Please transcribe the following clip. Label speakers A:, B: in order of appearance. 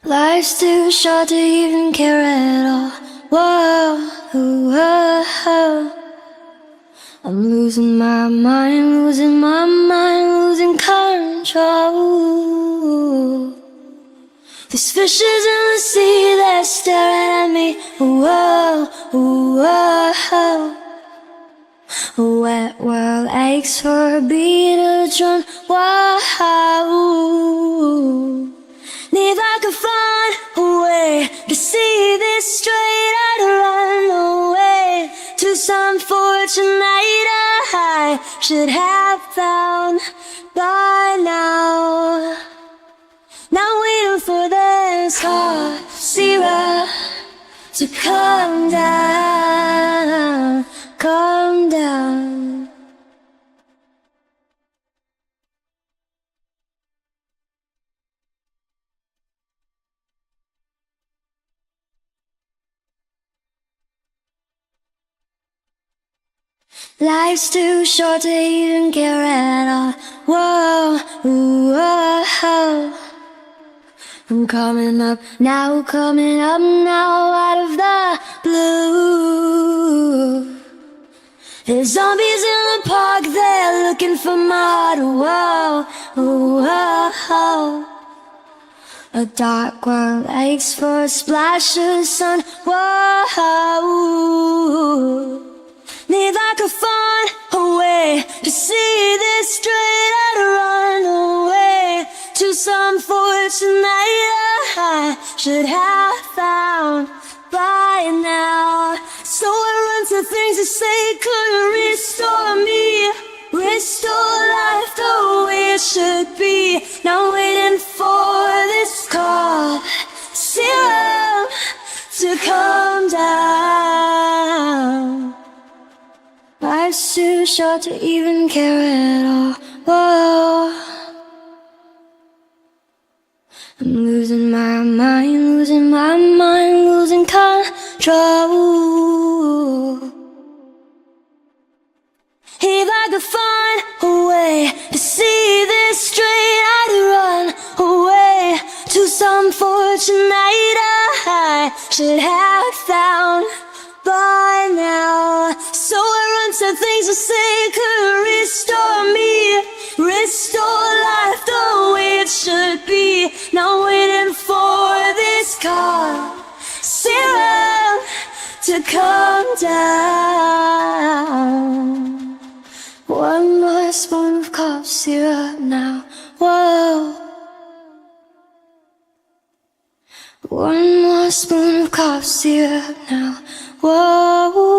A: Life's too short to even care at all. Whoa, whoa. I'm losing my mind, losing control. There's fishes in the sea that staring at me. Whoa, whoa. A wet world aches for a beat of a drum. Whoa. If I could find a way to see this straight, I'd run away to some fortune that I should have found by now. Now waiting for the star zero to come down, come down. Life's too short to even care at all. Whoa, whoa. I'm coming up now, out of the blue. There's zombies in the park, they're looking for my heart. Whoa, whoa. A dark world aches for a splash of sun. Whoa. If I could find a way to see this straight, I'd run away to some fortune that I should have found by now. So I run to things that say couldn't restore me, restore life the way it should be. Now waiting for this call serum to come down. Life's too short to even care at all. Whoa. I'm losing my mind, losing control. If I could find a way to see this straight, I'd run away to some fortune that I should have found by now. So I run to things that say could restore me, restore life the way it should be. Now waiting for this call serum to come down. One more spoon of cough syrup now. Whoa. One more spoon of cough syrup now. Whoa.